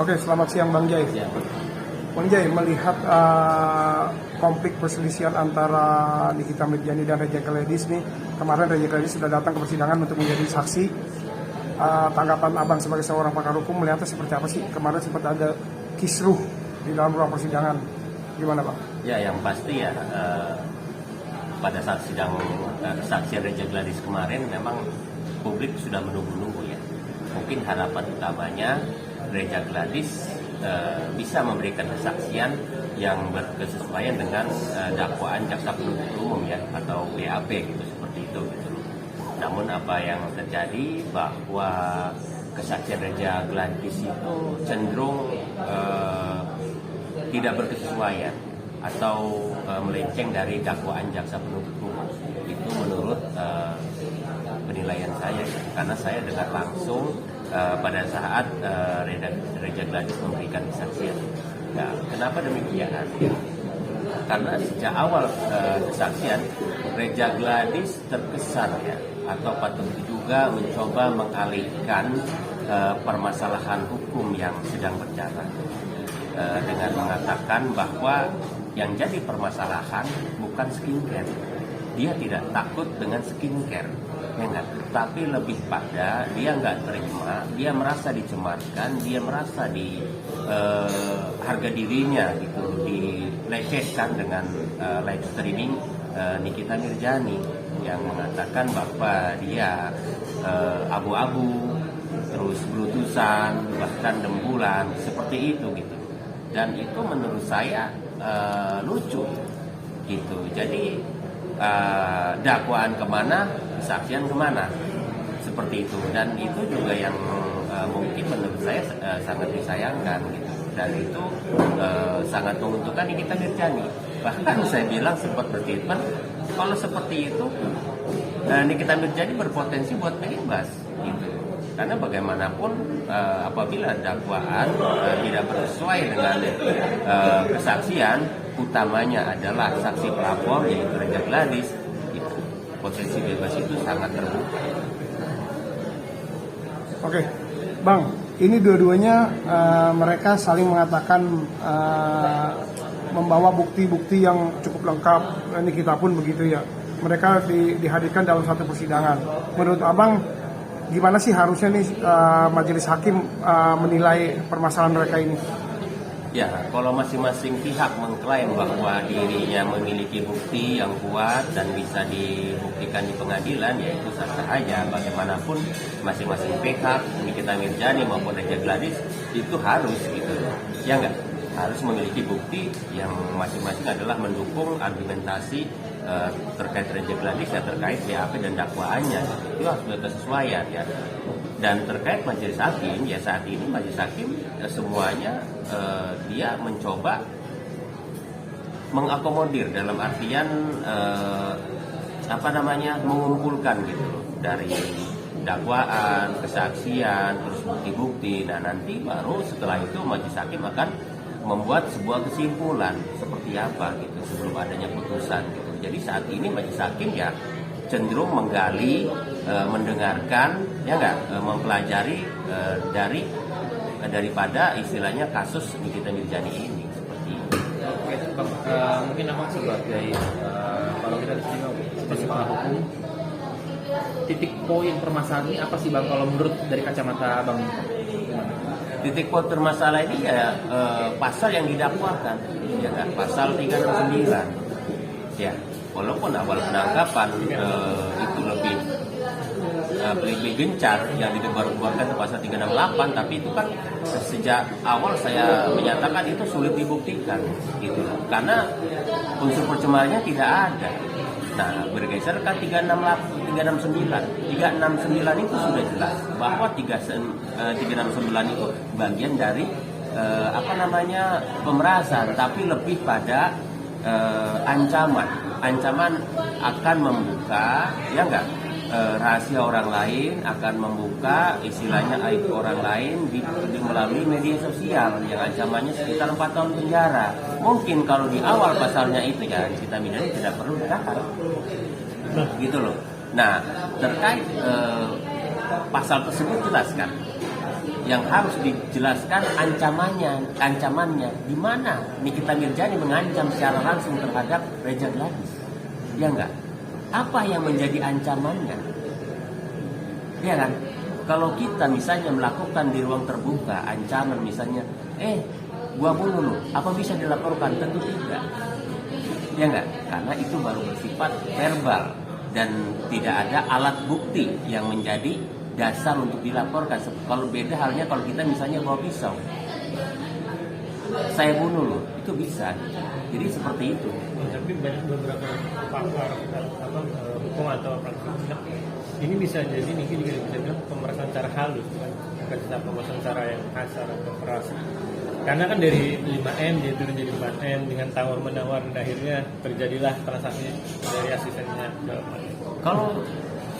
Oke, selamat siang Bang Jai. Ya, Bang Jai, melihat konflik perselisihan antara Nikita Mirzani dan Reza Gladys nih, kemarin Reza Gladys sudah datang ke persidangan untuk menjadi saksi. Tanggapan Abang sebagai seorang pakar hukum melihatnya seperti apa sih? Kemarin sempat ada kisruh di dalam ruang persidangan. Gimana Bang? ya yang pasti ya pada saat sidang kesaksian Reza Gladys kemarin memang publik sudah menunggu-nunggu ya. Mungkin harapan utamanya Reza Gladys bisa memberikan kesaksian yang berkesesuaian dengan dakwaan jaksa penuntut umum ya, atau BAP gitu, seperti itu gitu. Namun apa yang terjadi bahwa kesaksian Reza Gladys itu cenderung tidak berkesesuaian atau melenceng dari dakwaan jaksa penuntut umum. Itu menurut penilaian saya, karena saya dengar langsung pada saat Reza Gladys memberikan kesaksian. Nah, kenapa demikian? Karena sejak awal kesaksian Reza Gladys terkesan ya, atau patut juga mencoba mengalihkan permasalahan hukum yang sedang berjalan dengan mengatakan bahwa yang jadi permasalahan bukan skincare. Dia tidak takut dengan skincare, ya enggak? Tapi lebih pada dia nggak terima, dia merasa dicemarkan, dia merasa di harga dirinya gitu dilecehkan dengan live streaming Nikita Mirzani yang mengatakan bahwa dia abu-abu, terus berutusan, bahkan rembulan, seperti itu gitu. Dan itu menurut saya lucu gitu. Jadi dakwaan kemana, kesaksian kemana, seperti itu. Dan itu juga yang mungkin menurut saya sangat disayangkan gitu. Dan itu sangat menguntungkan Nikita Mirzani. Bahkan saya bilang sempat berstatement, kalau seperti itu Nikita Mirzani berpotensi buat bebas gitu. Karena bagaimanapun apabila dakwaan tidak sesuai dengan kesaksian, utamanya adalah saksi pelapor yaitu Reza Gladys, itu potensi bebas itu sangat terbuka. Oke, Bang, ini dua-duanya mereka saling mengatakan membawa bukti-bukti yang cukup lengkap. Ini kita pun begitu ya. Mereka dihadirkan dalam satu persidangan. Menurut Abang, gimana sih harusnya nih majelis hakim menilai permasalahan mereka ini? Ya, kalau masing-masing pihak mengklaim bahwa dirinya memiliki bukti yang kuat dan bisa dibuktikan di pengadilan, ya itu sah-sah aja. Bagaimanapun masing-masing pihak, Nikita Mirzani maupun Reza Gladys, itu harus gitu, ya enggak? Harus memiliki bukti yang masing-masing adalah mendukung argumentasi terkait Reza Gladys ya, terkait BAP dan dakwaannya. Itu harus berkesesuaian ya. Dan terkait majelis hakim, ya saat ini majelis hakim semuanya dia mencoba mengakomodir, dalam artian mengumpulkan gitu loh, dari dakwaan, kesaksian, terus bukti-bukti. Nah nanti baru setelah itu majelis hakim akan membuat sebuah kesimpulan seperti apa gitu sebelum adanya putusan gitu. Jadi saat ini majelis hakim ya cenderung menggali, mendengarkan, ya enggak, mempelajari daripada istilahnya kasus Nikita Mirzani ini seperti itu. Oke, Bang, mungkin Abang sebagai kalau kita di sini sebagai pakar hukum, titik poin permasalahan ini apa sih Bang kalau menurut dari kacamata Abang? Titik poin permasalahan ini ya pasal yang didakwakan, ya kan, pasal 369. Ya, walaupun awal penangkapan itu lebih gencar yang didebar-debarkan ke pasal 368, tapi itu kan sejak awal saya menyatakan itu sulit dibuktikan gitu, karena unsur pencemarannya tidak ada. Nah, bergeser ke 369 itu sudah jelas bahwa 369 itu bagian dari pemerasan, tapi lebih pada ancaman akan membuka, ya enggak, rahasia orang lain, akan membuka istilahnya aib orang lain melalui media sosial yang ancamannya sekitar 4 tahun penjara. Mungkin kalau di awal pasalnya itu ya Nikita Mirzani tidak perlu ditahan gitu loh. Nah terkait pasal tersebut jelas kan, yang harus dijelaskan ancamannya di mana Nikita Mirzani mengancam secara langsung terhadap Reza Gladys, ya enggak? Apa yang menjadi ancamannya, ya kan? Kalau kita misalnya melakukan di ruang terbuka ancaman misalnya, gua bunuh lu, apa bisa dilaporkan? Tentu tidak, ya enggak? Karena itu baru bersifat verbal dan tidak ada alat bukti yang menjadi dasar untuk dilaporkan. Kalau beda halnya kalau kita misalnya bawa pisau, saya bunuh lo, itu bisa. Jadi seperti itu. Tapi banyak beberapa pakar hukum atau praktik bilang ini bisa jadi juga bisa bilang pemerasan secara halus, bukan pemerasan secara yang kasar atau keras. Karena kan dari 5M dia turun jadi 4M dengan tawar-menawar dan akhirnya terjadilah transaksi dari asistennya ke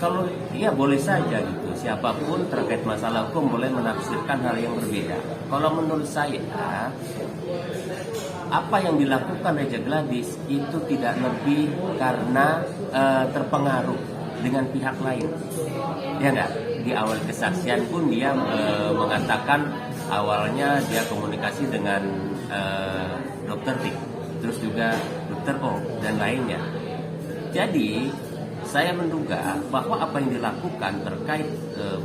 Kalau ya boleh saja gitu, siapapun terkait masalah hukum boleh menafsirkan hal yang berbeda. Kalau menurut saya, apa yang dilakukan Reza Gladys itu tidak lebih karena terpengaruh dengan pihak lain, ya enggak? Di awal kesaksian pun dia mengatakan awalnya dia komunikasi dengan dokter T, terus juga dokter O dan lainnya. Jadi saya menduga bahwa apa yang dilakukan terkait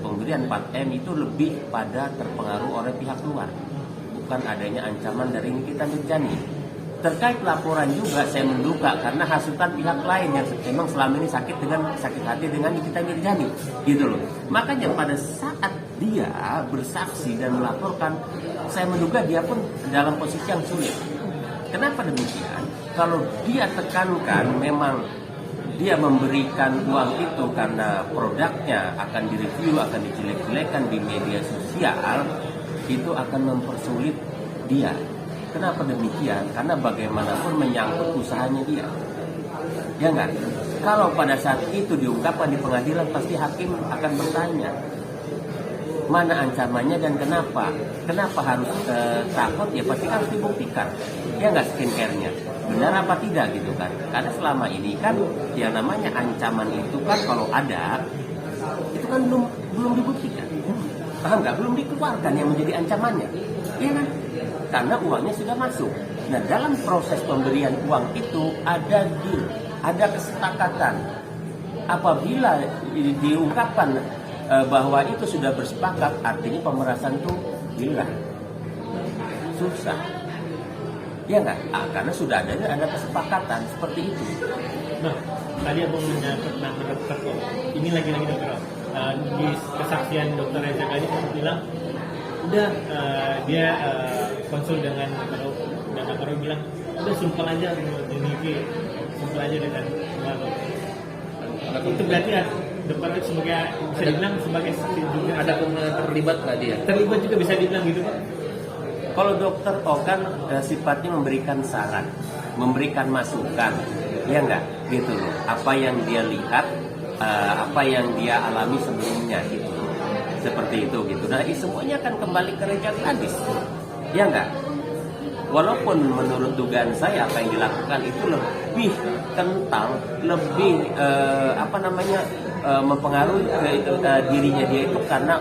pemberian 4M itu lebih pada terpengaruh oleh pihak luar, bukan adanya ancaman dari Nikita Mirzani. Terkait laporan juga saya menduga karena hasutan pihak lain yang memang selama ini sakit hati dengan Nikita Mirzani, gitu loh. Makanya pada saat dia bersaksi dan melaporkan, saya menduga dia pun dalam posisi yang sulit. Kenapa demikian? Kalau dia tekankan memang dia memberikan uang itu karena produknya akan direview, akan dijelek-jelekan di media sosial, itu akan mempersulit dia. Kenapa demikian? Karena bagaimanapun menyangkut usahanya dia, ya enggak? Kalau pada saat itu diungkapkan di pengadilan, pasti hakim akan bertanya mana ancamannya dan kenapa harus takut, ya pasti harus dibuktikan, ya enggak, skincare-nya benar apa tidak gitu kan. Karena selama ini kan yang namanya ancaman itu kan kalau ada itu kan belum dibuktikan, paham nggak? Belum dikeluarkan yang menjadi ancamannya, ya kan? Karena uangnya sudah masuk. Nah, dalam proses pemberian uang itu ada deal, ada kesepakatan. Apabila diungkapkan bahwa itu sudah bersepakat, artinya pemerasan itu hilang, susah, ya nggak? Karena sudah ada kesepakatan seperti itu. Nah, tadi abang menyangkut nama dokter kok. Ini lagi-lagi dokter. Di kesaksian dokter Reza Gladys bilang, udah dia konsul dengan dokter bilang, udah simpel aja ini, simpel aja dengan malu. Itu berarti ya dokter itu sebagai bisa dibilang sebagai saksi juga. Ada terlibat nggak dia? Terlibat juga bisa dibilang gitu Pak. Kalau dokter O kan sifatnya memberikan saran, memberikan masukan, ya enggak, gitu loh. Apa yang dia lihat, apa yang dia alami sebelumnya, gitu loh. Seperti itu, gitu. Nah, semuanya akan kembali ke Reza Gladys, ya enggak. Walaupun menurut dugaan saya apa yang dilakukan itu lebih kental, lebih mempengaruhi dirinya dia itu karena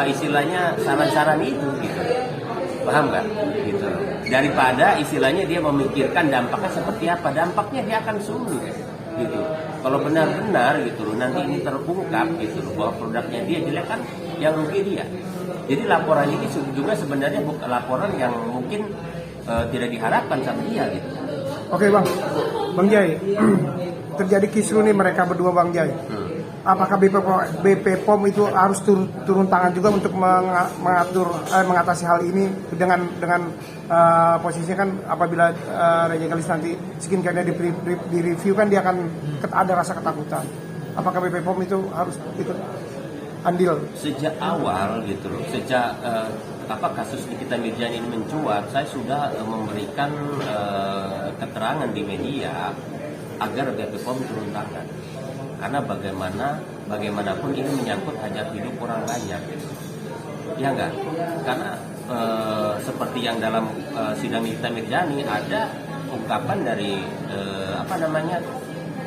istilahnya saran-saran itu, gitu. Paham nggak? Gitu. Daripada istilahnya dia memikirkan dampaknya seperti apa, dampaknya dia akan sulit, gitu. Kalau benar-benar gitu loh, nanti ini terungkap gitu loh bahwa produknya dia jelek, kan yang rugi dia. Jadi laporan ini juga sebenarnya bukan laporan yang mungkin tidak diharapkan sama dia gitu. Oke Bang Jai, terjadi kisruh nih mereka berdua Bang Jai. Apakah BP POM itu harus turun tangan juga untuk mengatasi hal ini dengan posisinya kan apabila Reza Gladys nanti skincare-nya di review kan dia akan ada rasa ketakutan. Apakah BP POM itu harus ikut andil? Sejak awal gitu loh, sejak kasus Nikita Mirzani ini mencuat, saya sudah memberikan keterangan di media agar BP POM turun tangan. Karena bagaimanapun ini menyangkut hajat hidup orang banyak, ya enggak? Karena seperti yang dalam sidang Nikita Mirzani ada ungkapan dari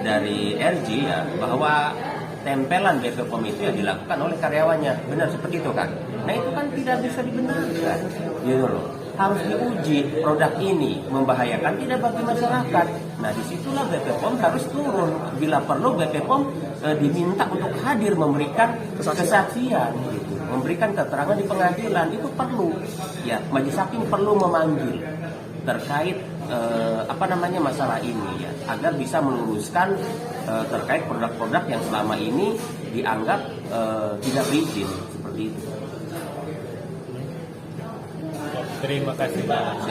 dari RJ ya, bahwa tempelan BP POM itu yang dilakukan oleh karyawannya. Benar seperti itu kan? Nah itu kan tidak bisa dibenarkan, gitu loh. Harus diuji produk ini membahayakan tidak bagi masyarakat. Nah disitulah BP POM harus turun. Bila perlu BP POM diminta untuk hadir memberikan kesaksian, gitu. Memberikan keterangan di pengadilan itu perlu. Ya majelis hakim perlu memanggil terkait masalah ini ya, agar bisa meluruskan terkait produk-produk yang selama ini dianggap tidak berizin seperti itu. Terima kasih Pak.